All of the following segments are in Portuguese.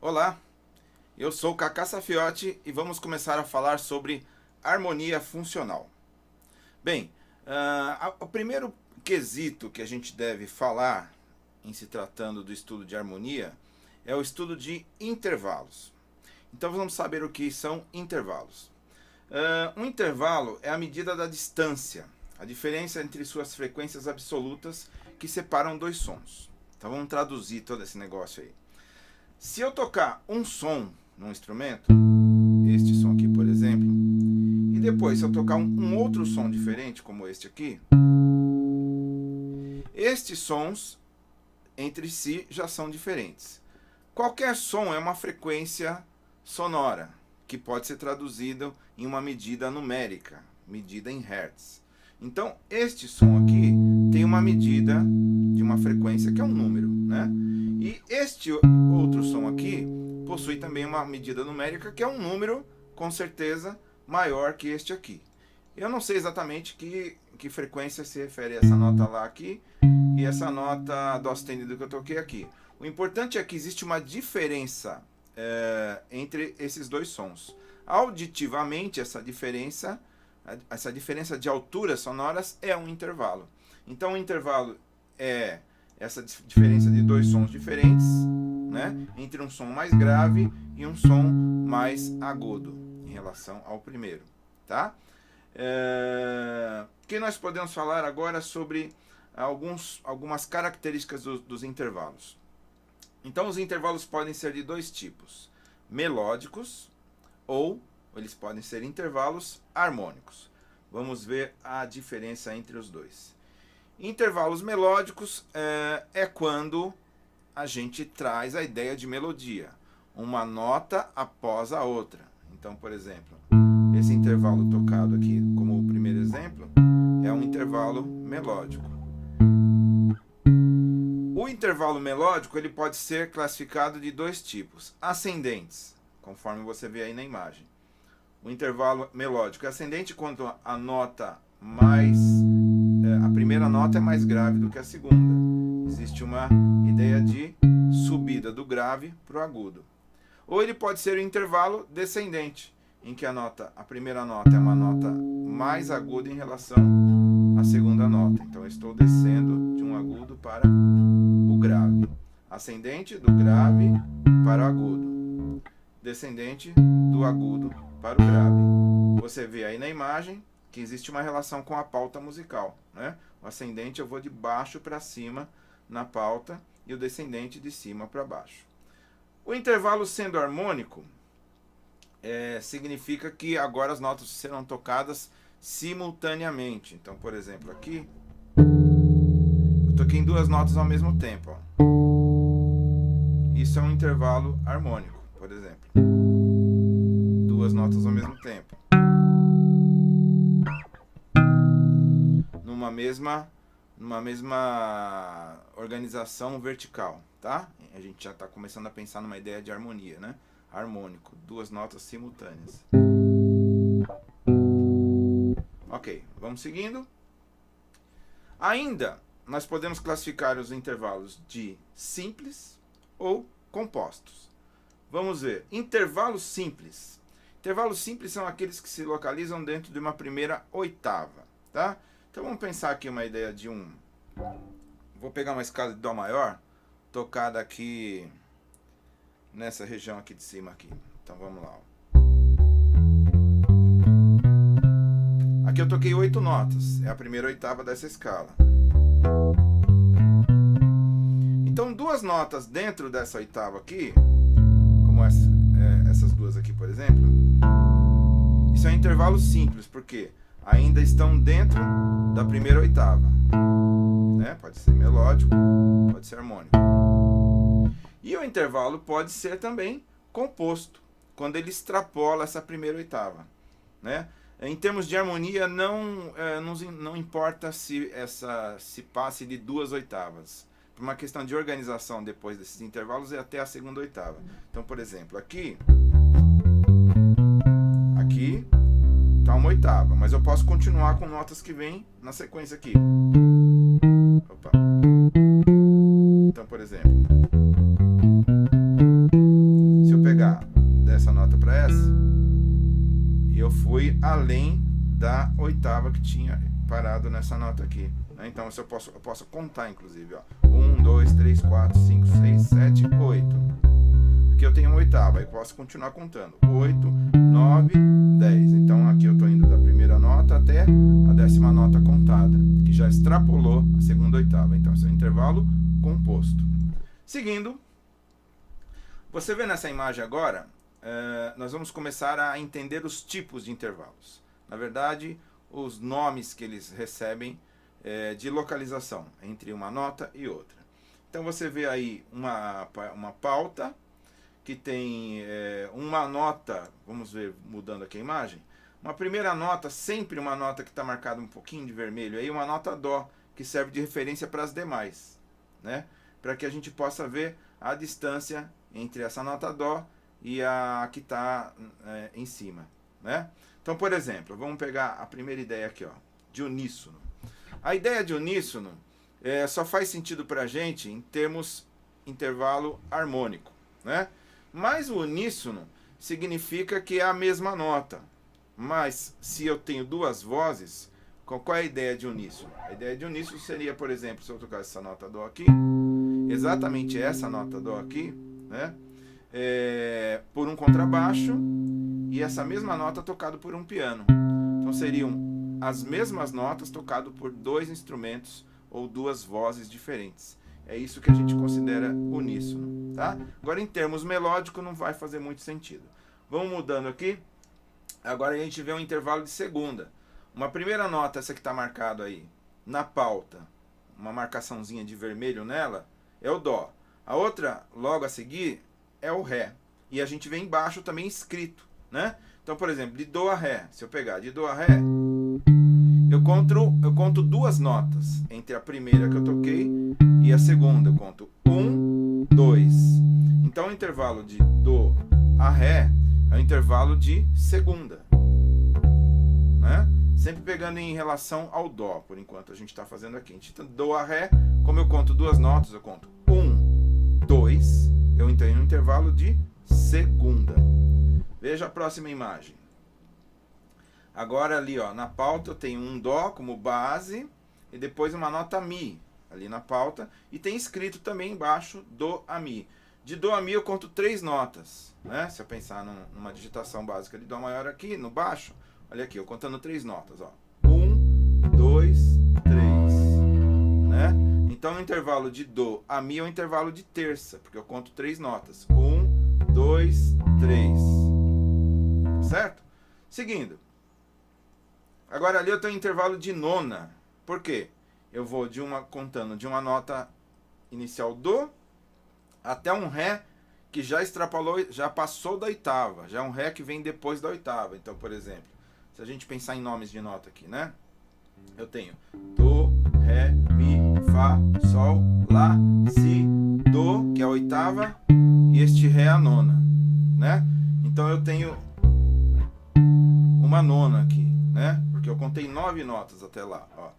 Olá, eu sou Cacá Safiotti e vamos começar a falar sobre harmonia funcional. Bem, o primeiro quesito que a gente deve falar em se tratando do estudo de harmonia é o estudo de intervalos. Então vamos saber o que são intervalos. Um intervalo é a medida da distância, a diferença entre suas frequências absolutas que separam dois sons. Então vamos traduzir todo esse negócio aí. Se eu tocar um som num instrumento, este som aqui, por exemplo, e depois se eu tocar um outro som diferente, como este aqui, estes sons entre si já são diferentes. Qualquer som é uma frequência sonora, que pode ser traduzido em uma medida numérica, medida em hertz. Então, este som aqui tem uma medida de uma frequência que é um número, né? E este outro som aqui possui também uma medida numérica que é um número, com certeza, maior que este aqui. Eu não sei exatamente que frequência se refere a essa nota lá aqui e essa nota dó sustenido que eu toquei aqui. O importante é que existe uma diferença entre esses dois sons. Auditivamente, essa diferença de alturas sonoras é um intervalo. Então, o intervalo é essa diferença de dois sons diferentes, né, entre um som mais grave e um som mais agudo em relação ao primeiro. Tá? Que nós podemos falar agora sobre algumas características dos intervalos. Então, os intervalos podem ser de dois tipos: melódicos ou eles podem ser intervalos harmônicos. Vamos ver a diferença entre os dois. Intervalos melódicos é quando a gente traz a ideia de melodia, uma nota após a outra. Então, por exemplo, esse intervalo tocado aqui como o primeiro exemplo é um intervalo melódico. O intervalo melódico ele pode ser classificado de dois tipos: ascendentes, conforme você vê aí na imagem. O intervalo melódico é ascendente quando a primeira nota é mais grave do que a segunda. Existe uma ideia de subida do grave para o agudo. Ou ele pode ser um intervalo descendente, em que a primeira nota é uma nota mais aguda em relação à segunda nota. Então eu estou descendo de um agudo para o grave. Ascendente do grave para o agudo. Descendente do agudo para o grave. Você vê aí na imagem que existe uma relação com a pauta musical, né? O ascendente eu vou de baixo para cima na pauta e o descendente de cima para baixo. O intervalo sendo harmônico significa que agora as notas serão tocadas simultaneamente. Então, por exemplo, aqui eu toquei em duas notas ao mesmo tempo. Ó. Isso é um intervalo harmônico, por exemplo. Duas notas ao mesmo tempo. Numa mesma organização vertical, tá? A gente já está começando a pensar numa ideia de harmonia, né? Harmônico, duas notas simultâneas. Ok, vamos seguindo. Ainda, nós podemos classificar os intervalos de simples ou compostos. Vamos ver. Intervalos simples. Intervalos simples são aqueles que se localizam dentro de uma primeira oitava, tá? Então vamos pensar aqui uma ideia de vou pegar uma escala de dó maior, tocada aqui nessa região aqui de cima aqui. Então vamos lá. Aqui eu toquei 8 notas, é a primeira oitava dessa escala. Então duas notas dentro dessa oitava aqui, como essas duas aqui, por exemplo, isso é um intervalo simples, porque ainda estão dentro da primeira oitava, né? Pode ser melódico, pode ser harmônico. E o intervalo pode ser também composto, quando ele extrapola essa primeira oitava, né? Em termos de harmonia, não importa se passe de duas oitavas. Por uma questão de organização depois desses intervalos é até a segunda oitava. Então, por exemplo, aqui está uma oitava, mas eu posso continuar com notas que vêm na sequência aqui. Então, por exemplo, eu fui além da oitava que tinha parado nessa nota aqui, né? Então eu posso contar, inclusive, ó. 1, 2, 3, 4, 5, 6, 7, 8. Aqui eu tenho uma oitava, eu posso continuar contando. 8, 9, 10. Então aqui eu estou indo da primeira nota até a 10ª nota contada, que já extrapolou a segunda oitava. Então esse é um intervalo composto. Seguindo, você vê nessa imagem agora, nós vamos começar a entender os tipos de intervalos. Na verdade, os nomes que eles recebem de localização entre uma nota e outra. Então você vê aí uma pauta que tem uma nota, vamos ver mudando aqui a imagem, uma primeira nota, sempre uma nota que está marcada um pouquinho de vermelho, aí uma nota Dó, que serve de referência para as demais, né? Para que a gente possa ver a distância entre essa nota Dó e a que está em cima, né? Então, por exemplo, vamos pegar a primeira ideia aqui, ó, de uníssono. A ideia de uníssono só faz sentido para a gente em termos intervalo harmônico, né? Mas o uníssono significa que é a mesma nota. Mas se eu tenho duas vozes, qual é a ideia de uníssono? A ideia de uníssono seria, por exemplo, se eu tocar essa nota Dó aqui, exatamente essa nota Dó aqui, né? Por um contrabaixo e essa mesma nota tocada por um piano. Então seriam as mesmas notas tocadas por dois instrumentos ou duas vozes diferentes. É isso que a gente considera uníssono, tá? Agora, em termos melódicos, não vai fazer muito sentido. Vamos mudando aqui. Agora a gente vê um intervalo de segunda. Uma primeira nota, essa que está marcada aí, na pauta, uma marcaçãozinha de vermelho nela, é o Dó. A outra, logo a seguir, é o Ré. E a gente vê embaixo também escrito, né? Então, por exemplo, de Dó a Ré. Se eu pegar de Dó a Ré, eu conto duas notas entre a primeira que eu toquei e a segunda. Eu conto 1, 2. Então o intervalo de Dó a Ré é o intervalo de segunda, né? Sempre pegando em relação ao Dó, por enquanto a gente está fazendo aqui. A gente tá Dó a Ré, como eu conto duas notas, eu conto 1, 2, eu tenho um intervalo de segunda. Veja a próxima imagem. Agora ali, ó, na pauta eu tenho um Dó como base e depois uma nota Mi ali na pauta e tem escrito também embaixo Dó a Mi. De Dó a Mi eu conto três notas, né? Se eu pensar numa digitação básica de Dó maior aqui no baixo, olha aqui, eu contando três notas, ó. 1, 2, 3, né? Então o intervalo de Dó a Mi é um intervalo de terça, porque eu conto três notas. 1, 2, 3. Certo? Seguindo. Agora ali eu tenho intervalo de nona. Por quê? Eu vou contando de uma nota inicial Dó até um Ré que já extrapolou, já passou da oitava. Já é um Ré que vem depois da oitava. Então, por exemplo, se a gente pensar em nomes de nota aqui, né? Eu tenho Dó, Ré, Mi, Fá, Sol, Lá, Si, Dó, que é a oitava, e este Ré é a nona, né? Então eu tenho uma nona aqui, né? Porque eu contei 9 notas até lá, ó.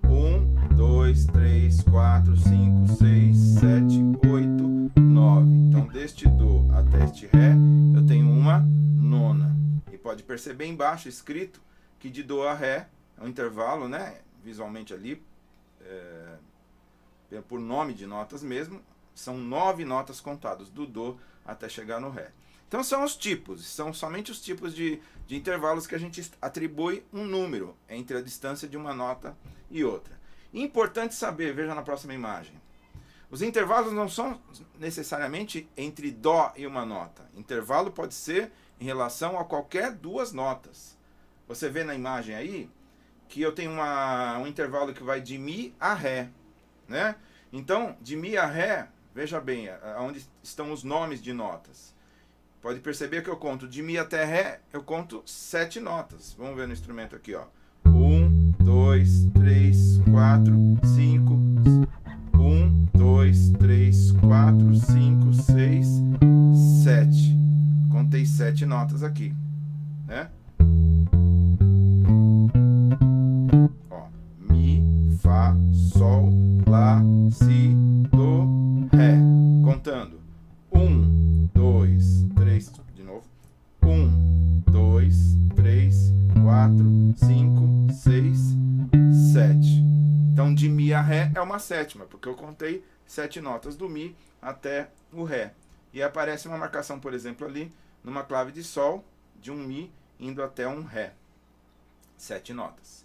1, 2, 3, 4, 5, 6, 7, 8, 9. Então, deste Dó até este Ré, eu tenho uma nona. E pode perceber embaixo escrito que de Dó a Ré é um intervalo, né? Visualmente ali, por nome de notas mesmo, são 9 notas contadas, do Dó até chegar no Ré. Então são os tipos, são somente os tipos de intervalos que a gente atribui um número entre a distância de uma nota e outra. Importante saber, veja na próxima imagem, os intervalos não são necessariamente entre Dó e uma nota. Intervalo pode ser em relação a qualquer duas notas. Você vê na imagem aí que eu tenho um intervalo que vai de Mi a Ré, né? Então, de Mi a Ré, veja bem, onde estão os nomes de notas. Pode perceber que eu conto de Mi até Ré, eu conto 7 notas. Vamos ver no instrumento aqui, ó. 1, 2, 3, 4, 5. 1, 2, 3, 4, 5, 6, 7. Contei 7 notas aqui, né? Ó, Mi, Fá, Sol, Lá, Si, Dó, Ré. Contando. 1, 2, 3, de novo. 1, 2, 3, 4, 5, 6, 7. Então, de Mi a Ré é uma sétima, porque eu contei 7 notas do Mi até o Ré. E aparece uma marcação, por exemplo, ali, numa clave de Sol, de um Mi indo até um Ré. 7 notas.